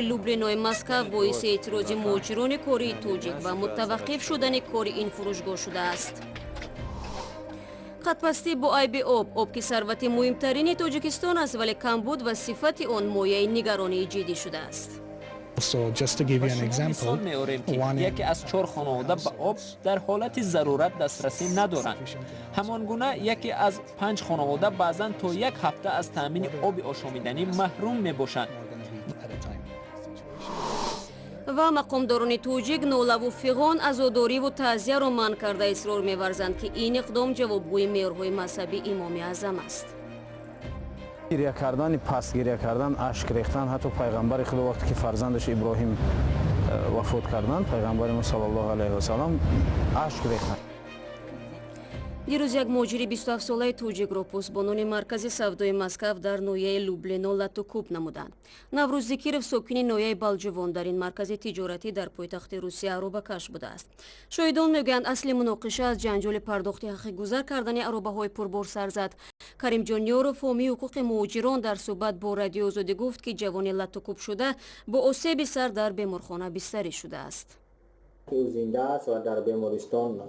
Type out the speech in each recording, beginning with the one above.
لوبلینوی مسکو باعث اعتراض مهاجران کره توجیک و متوقف شدن کار این فروشگاه شده است. خطپستی با عیب آب که ثروت مهمترین تاجیکستان است ولی کمبود و صفت آن مایه نگرانی جدی شده است. مثال می‌آوریم که یکی از 4 خانواده به آب در حالت ضرورت دسترسی ندارند. همانگونه یکی از 5 خانواده بعضاً تا 1 هفته از تامین آب آشامیدنی محروم می‌باشند. و مقامداران توجیک ناله و فیغان عزاداری و تعزیه را منع کرده اصرار می‌ورزند که این اقدام جوابگوی میارهای مذهبی امام اعظم است. گریه کردن، پس گریه کردن، اشک ریختن، حتی پیغمبر خدا وقتی که فرزندش ابراهیم وفات کردند، پیغمبر ما صلی الله علیه و سلام اشک ریختند. دیروز یک مهاجر 27 ساله توجیک را پاسبانان مرکز سودای مسکو در نویه لوبلینا لطوکوب نمودند. نوروز زکیرов ساکن نویه بالجوان در این مرکز تجارتی در پایتخت روسیه اروبکش بوده است. شاهدان میگویند اصل مناقشه از جنجال پرداخت حق گذر کردن اروبه‌های پربار سر زد. کریم جانیاروف حامی حقوق مهاجران در صحبت با رادیو آزادی گفت که جوان لطوکوب شده با آسیب سر در بیمارخانه بستری شده است. او زنده است و در بیمارستان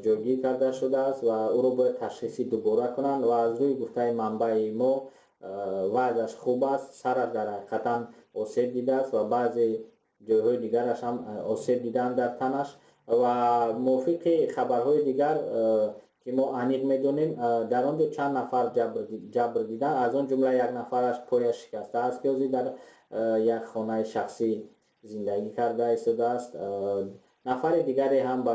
جایگیر کرده شده است و او را باید تشخیصی دوباره کنند و از روی گفته منبع ما وضعش خوب است. سرش در حقیقتا آسیب دیده است و بعضی جایهای دیگرش هم آسیب دیدن در تنش و موافق خبرهای دیگر که ما انیق میدونیم در آنجا چند نفر جبر دیدن، از آن جمله 1 نفرش پایش شکسته است که در یک خانه شخصی زندگی کرده ایستاده است. نفر دیگری هم به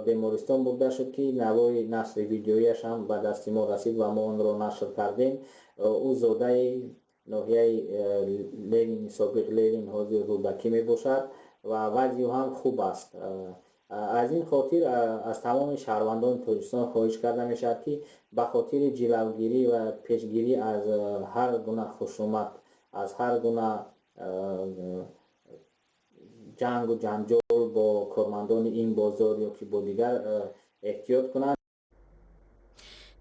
بیمارستان برده شد که نوای نشر ویدیویش هم به دست ما رسید و ما آن را نشر کردیم. او زاده ناحیه لینین سابق لینین حاضر رودکی می باشد و وضع هم خوب است. از این خاطر از تمام شهروندان تاجیکستان خواهش کرده می شود که به خاطر جلوگیری و پیشگیری از هر گونه خشونت، از هر گونه جنگ و جنجال با کارمندان این بازار یا که با دیگر احتیاط کنند.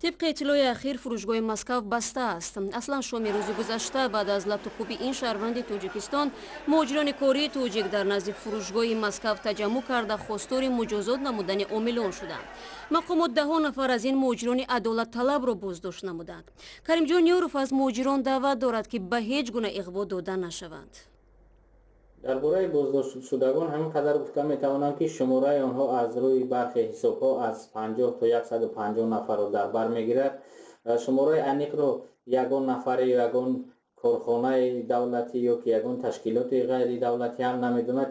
طبق اطلاع اخیر فروشگاه مسکو بسته است. اصلا شام روز گذشته بعد از لطوکوب این شهروند تاجیکستان مهاجران کره توجیک در نزد فروشگاه مسکو تجمع کرده خواستار مجازات نمودن عاملان شدند. مقامات 10 نفر از این مهاجران عدالت طلب را بازداشت نمودند. کریم جانیاروف از مهاجران دعوت دارد که به هیچ گونه اغوا داده نشوند. درباره بازداشت شدگان همینقدر گفته میتوانم که شماره آنها از روی برخی حساب‌ها از 50 تا 150 نفر را در بر میگیرد. شماره انیق را یگان نفر یا یگان کارخانه دولتی یا که یگان تشکیلات غیر دولتی هم نمیدوند،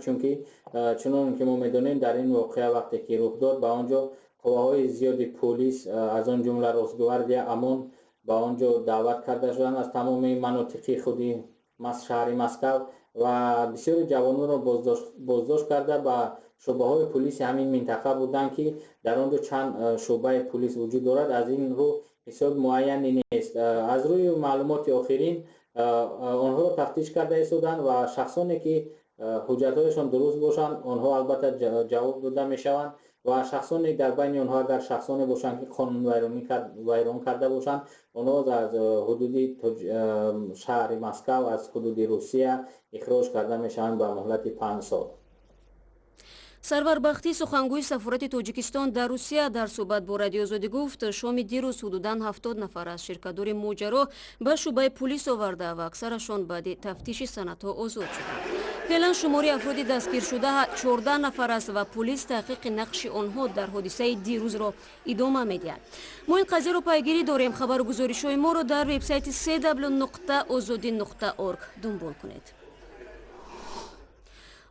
چون که ما میدونیم در این واقعه وقتی که رخ داد به آنجا قواهای زیادی پلیس از آن جمله راسگواردی امان به آنجا دعوت کرده شدند از تمام مناطق خودی شهر مسکو و بسیار جوانان را بازداشت کرده به شعبه های پلیس همین منطقه بودند که در آنجا چند شعبه پلیس وجود دارد. از این رو حساب معینی نیست. از روی معلومات آخرین آنها را تفتیش کرده ایستادند و شخصانی که حجت‌هایشان درست باشند آنها البته جواب داده میشوند و شخصانی در بین آنها اگر شخصانی باشند که قانون ویران کرده باشند آنها از حدود شهر مسکو از حدود روسیه اخراج کرده میشوند به مهلت 5 سال. سرور بختی سخنگوی سفارت تاجیکستان در روسیه در صحبت با رادیو آزادی گفت شام دیروز حدوداً 70 نفر از شرکت‌دار ماجرا به شعبه پلیس آورده و اکثرشان بعد تفتیش سندها آزاد شدند. فعلا شماری افراد دستگیر شده 14 نفر است و پلیس تحقیق نقش آنها در حادثه دیروز را ادامه می‌دهد. ما این قضیه را پیگیری داریم. خبرگزاری‌های ما را در وبسایت www.azadi.org دنبال کنید.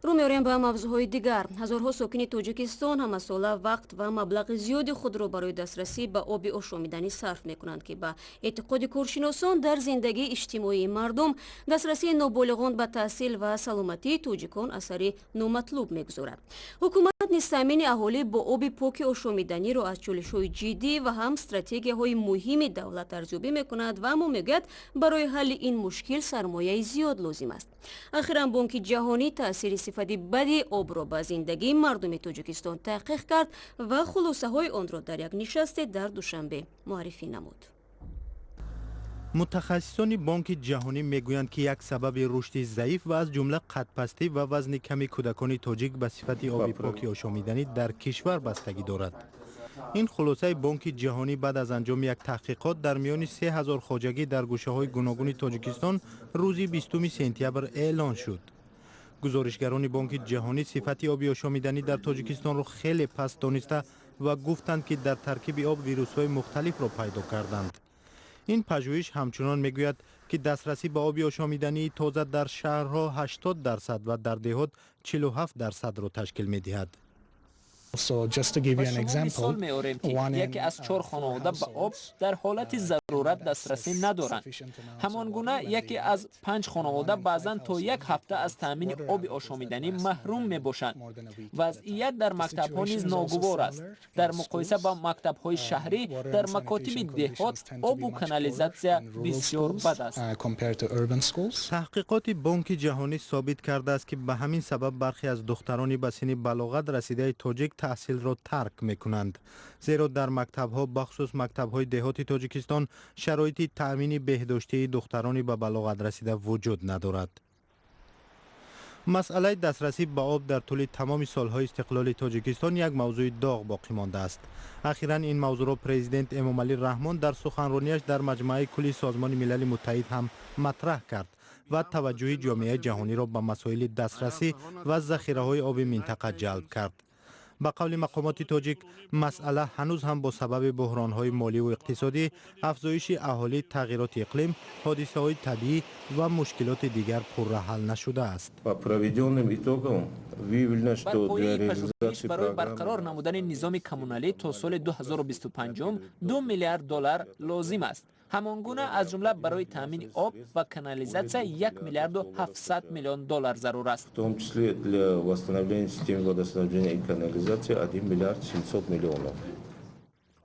رو می‌آوریم به موضوعهای دیگر. هزارها ساکن تاجیکستان همساله وقت و مبلغ زیادی خود را برای دسترسی به آب آشامیدنی صرف می‌کنند که به اعتقاد کارشناسان در زندگی اجتماعی مردم دسترسی نابالغان به تحصیل و سلامتی تاجیکان اثری نامطلوب می‌گذارد. حکومت نیز تامین اهالی با آب پاک آشامیدنی را از چالش‌های جدی و هم استراتژی‌های مهم دولت ارزیابی می‌کند و می‌گوید برای حل این مشکل سرمایه زیاد لازم است. اخیراً بانک جهانی تأثیر استفاده بدی آب را به زندگی مردم تاجیکستان تحقیق کرد و خلاصه های آن را در یک نشست در دوشنبه معرفی نمود. متخصصان بانک جهانی میگویند که یک سبب رشد ضعیف و از جمله قدپستی و وزن کمی کودکان تاجیک به صفت آب پاک آشامیدنی در کشور بستگی دارد. این خلاصه بانک جهانی بعد از انجام یک تحقیقات در میان 3000 خواجگی در گوشه‌های گوناگون تاجیکستان روز 20 سپتامبر اعلان شد. گزارشگران بانک جهانی صفت آب آشامیدنی در تاجیکستان را خیلی پست دانسته و گفتند که در ترکیب آب ویروس‌های مختلف را پیدا کردند. این پژوهش همچنان میگوید که دسترسی به آب آشامیدنی تازه در شهرها 80% و در دهات 47% را تشکیل می‌دهد. مثال می‌آوریم که یکی از 4 خانواده به آب در حالت ضرورت دسترسی ندارند. همانگونه یکی از 5 خانواده بعضاً تا یک هفته از تامین آب آشامیدنی محروم میباشند. وضعیت در مکتب‌ها نیز ناگوار است. در مقایسه با مکتب‌های شهری، در مکاتب دهات آب و کانالیزاسیا بسیار بد است. تحقیقات بانک جهانی ثابت کرده است که به همین سبب برخی از دختران به سن بلاغت رسیده تاجیک تحصیل را ترک میکنند، زیرا در مکتب‌ها بخصوص مکتب‌های دهاتی تاجیکستان شرایط تأمین بهداشتی دختران به بلاغت رسیده وجود ندارد. مسئله دسترسی به آب در طول تمام سالهای استقلال تاجیکستان یک موضوع داغ باقی مانده است. اخیراً این موضوع را پرزیدنت امامعلی رحمان در سخنرانیش در مجمع کلی سازمان ملل متحد هم مطرح کرد و توجه جامعه جهانی را به مسائل دسترسی و ذخیره‌های آب منطقه جلب کرد. به قول مقامات تاجیک، مسئله هنوز هم با سبب بحران‌های مالی و اقتصادی، افزایش اهالی، تغییرات اقلیم، حادثه‌های طبیعی و مشکلات دیگر پرحل نشده است. بر پایه پژوهش برای برقرار نمودن نظام کمونالی تا سال 2025 $2 میلیارد لازم است. همانگونه از جمله برای تامین آب و کانالیزاسیا $1.7 میلیارد ضرور است. В том числе для восстановления системы водоснабжения и канализации $1 миллиард 700 миллионов.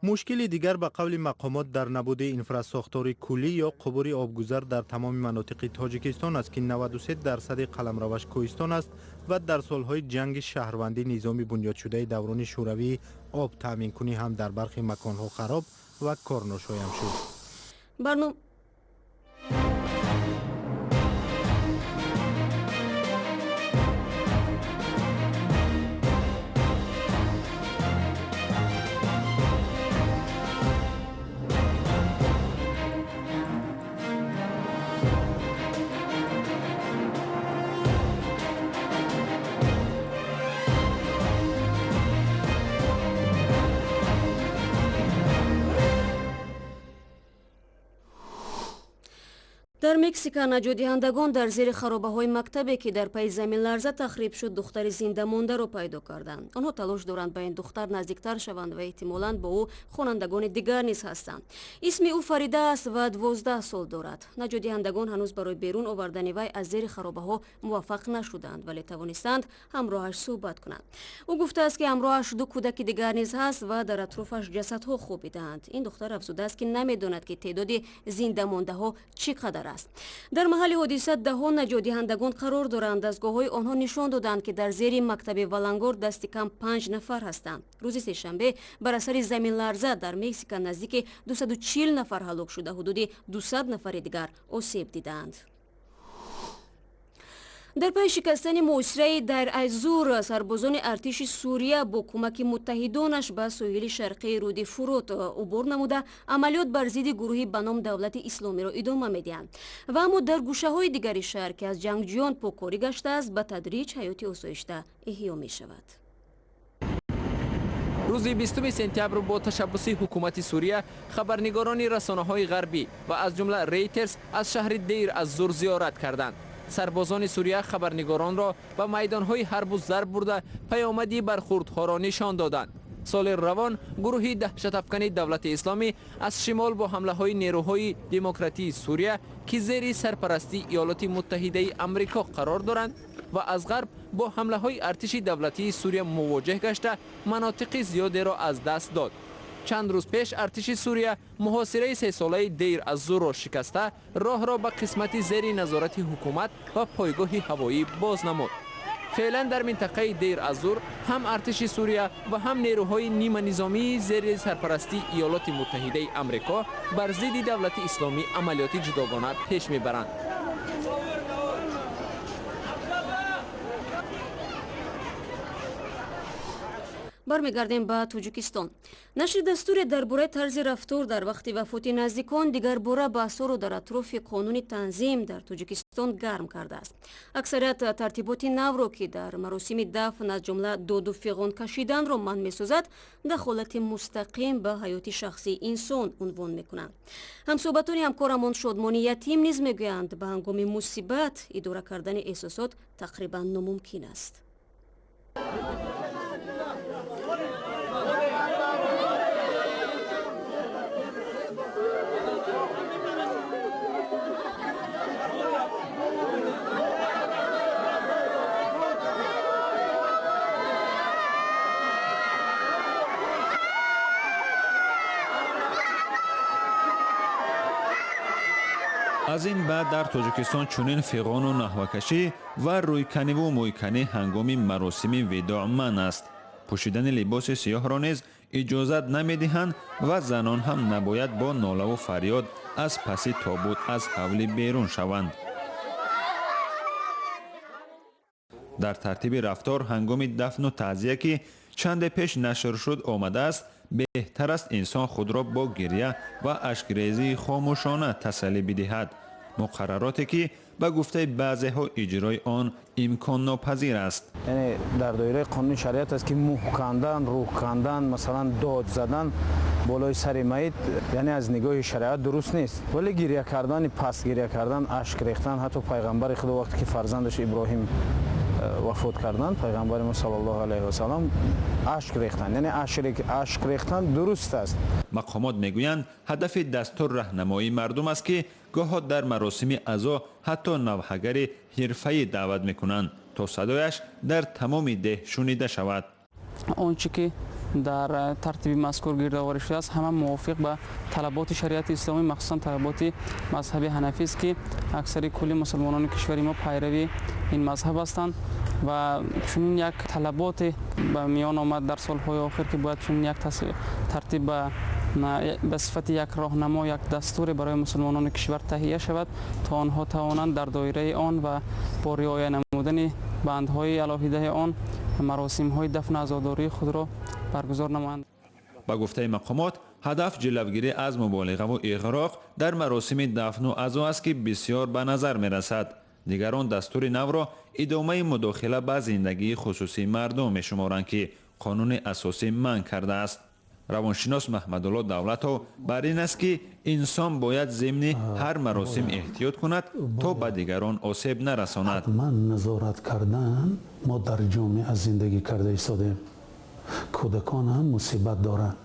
مشکل دیگر به قول مقامات در نبود انفراساختار کلی یا عبور آبگذر در تمام مناطق تاجیکستان است که 93% قلمروش کوهستان است و در سالهای جنگ شهروندی نظام بنیاد شده دوران شوروی آب تامین کنی هم در برخی مکانها خراب و کارناشایم شد. در مکزیک نجات‌دهندگان در زیر خرابه‌های مکتبی که در پای زمین لرزه تخریب شد دختر زنده مانده را پیدا کردند. آنها تلاش دارند به این دختر نزدیکتر شوند و احتمالاً با او خوانندگان دیگر نیز هستند. اسم او فریده است و 12 سال دارد. نجات‌دهندگان هنوز برای بیرون آوردن وی از زیر خرابه‌ها موفق نشدند ولی توانستند همراهش صحبت کنند. او گفته است که همراهش 2 کودک دیگر نیز هست و در اطرافش جسدها خوابیده‌اند. این دختر افزوده است که نمی‌داند که تعداد زنده مانده‌ها چقدر است. در محل حادثه ده‌ها نجات‌دهندگان قرار دارند. دستگاه‌های آنها نشان دادند که در زیر مکتب ولنگور دست کم 5 نفر هستند. روز سه‌شنبه بر اثر زمین لرزه در مکزیک نزدیک 240 نفر هلاک شده، حدود 200 نفر دیگر آسیب دیدند. در پی شکستن محاصره در ایزور سربازان ارتش سوریه با کمک متحدانش به ساحل شرقی رود فرات عبور نموده عملیات بر ضد گروهی به نام دولت اسلامی را ادامه میدهند و اما در گوشه های دیگر شهر که از جنگجویان پاکاری گشته است به تدریج حیات آسایشته احیا می شود. روز 20 سپتامبر با تشبث حکومت سوریه خبرنگاران رسانه‌های غربی و از جمله ریترز از شهر دیر از زور زیارت کردند. سربازان سوریه خبرنگاران را به میدان‌های حرب و ضرب برده پیامدی برخوردها را نشان دادند. سال روان گروهی دهشت‌افکن دولت اسلامی از شمال با حمله‌های نیروهای دموکراتی سوریه که زیر سرپرستی ایالات متحده آمریکا قرار دارند و از غرب با حمله‌های ارتش دولتی سوریه مواجه گشته مناطق زیادی را از دست داد. چند روز پیش ارتش سوریه محاصره 3 ساله دیر از زور را شکسته راه را به قسمت زیر نظارت حکومت و پایگاه هوایی باز نمود. فعلا در منطقه دیر از-زور هم ارتش سوریه و هم نیروهای نیمه نظامی زیر سرپرستی ایالات متحده آمریکا بر ضد دولت اسلامی عملیات جداگانه پیش میبرند. бармегардем ба тоҷикистон. нашри дастуре дар бораи тарзи рафтор дар вақти вафоти наздикон дигар бора баҳсоро дар атрофи қонуни танзим дар тоҷикистон гарм кардааст. аксарият тартиботи навро ки дар маросими дафн аз ҷумла доду фиғон кашиданро манъ месозад дахолати мустақим ба ҳаёти шахсии инсон унвон мекунанд. ҳамсоҳбатони ҳамкорамон шодмони ятим низ мегӯянд ба ҳангоми мусибат идора кардани эҳсосот тақрибан номумкин аст. از این بعد در تاجیکستان چنین فیغان و نحوکشی و رویکنی و مویکنی هنگام مراسم وداع منع است. پوشیدن لباس سیاه را نیز اجازت نمیدهند و زنان هم نباید با ناله و فریاد از پس تابوت از حولی بیرون شوند. در ترتیب رفتار هنگام دفن و تعزیه که چند پیش نشر شد آمده است، بهتر است انسان خود را با گریه و اشک‌ریزی خاموشانه تسلی بدهد. مقرراتی که به گفته بعضی ها اجرای آن امکان ناپذیر است. یعنی در دایره قانون شریعت است که موح کندن، روح کندن، مثلا داد زدن بالای سر میت، یعنی از نگاه شریعت درست نیست. ولی گریه کردن، پس گریه کردن، اشک ریختن، حتی پیغمبر خدا وقتی که فرزندش ابراهیم وفات کردند، پیغمبر ما صلی الله علیه و سلام اشک ریختند، یعنی اشک ریختن درست است. مقامات میگویند هدف دستور راهنمایی مردم است که گاهی در مراسم عزا حتی نوحه‌گر حرفه‌ای دعوت میکنند تا صدایش در تمام ده شنیده شود. آنچه که در ترتیب مذکور گردآوری شده است همه موافق به طلبات شریعت اسلامی، مخصوصا طلبات مذهب حنفی است که اکثر کل مسلمانان کشور ما پیروی این مذهب هستند و چون یک طلبات به میان آمد در سالهای آخر که باید چون یک ترتیب به صفت یک راهنما، یک دستور برای مسلمانان کشور تهیه شود تا آنها توانند در دایره آن و با رعایت نمودن بندهای علاهیده آن مراسم‌های دفن عزاداری خود را برگزار نمایند. با گفته مقامات هدف جلوگیری از مبالغه و اغراق در مراسم دفن و عزا است که بسیار به نظر می‌رسد. دیگران دستور نو را ادامه مداخله به زندگی خصوصی مردم می‌شمارند که قانون اساسی منع کرده است. روانشناس محمدالله دولتو بر این است که انسان باید ضمن هر مراسم احتیاط کند تا به دیگران آسیب نرساند. حتما نظارت کردن ما در جامعه زندگی کرده ایستادیم. کودکان هم مصیبت دارند،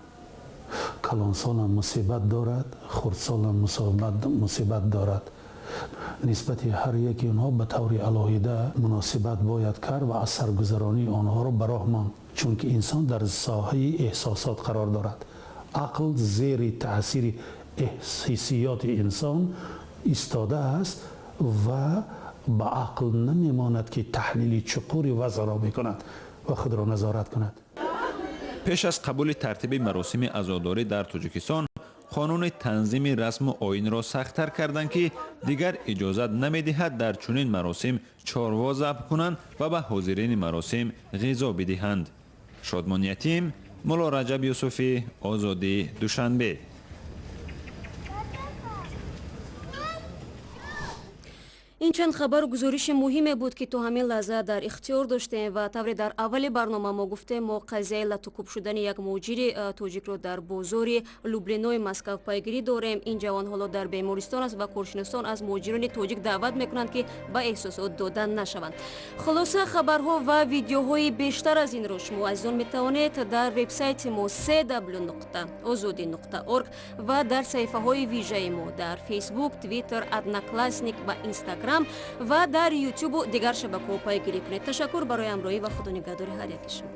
کلانسال هم مصیبت دارد، خردسال هم مصیبت دارد. نسبت هر یکی آنها به طور علاهیده مناسبت باید کرد و اثرگذرانی آنها را به راه ماند، چون که انسان در ساحه احساسات قرار دارد. عقل زیر تاثیر حسیات انسان ایستاده است و به عقل نمیماند که تحلیل چقوری وضع را میکند و خود را نظارت کند. پیش از قبول ترتیب مراسم عزاداری در تاجیکستان، قانون تنظیم رسم و آیین را سخت‌تر کردند که دیگر اجازت نمی‌دهد در چنین مراسم چاروا ذبح کنند و به حاضرین مراسم غذا بدهند. شادمان یتیم، مولا رجب یوسفی، آزادی، دوشنبه. این چند خبر و گزارش مهمی بود که تو همین لحظه در اختیار داشتیم و طوری در اول برنامه ما گفتیم ما قضیه لطکوب شدن یک مهاجر تاجیک رو در بازار لوبلینوی مسکو پیگیری داریم. این جوان حالا در بیمارستان است و کارشناسان از مهاجران تاجیک دعوت میکنند که با احساسات دادن نشوند. خلاصه خبرها و ویدیوهای بیشتر از این رو شما عزیزان میتوانید در وبسایت ما www.azadi.org و در صفحه های ویژه ما در فیسبوک، توییتر، ادناکلاسنیک و اینستاگرام و در یوتیوب و دیگر شبکه‌ها پیگیری کنید. تشکر برای همراهی و خدا نگهدار هر یک شما.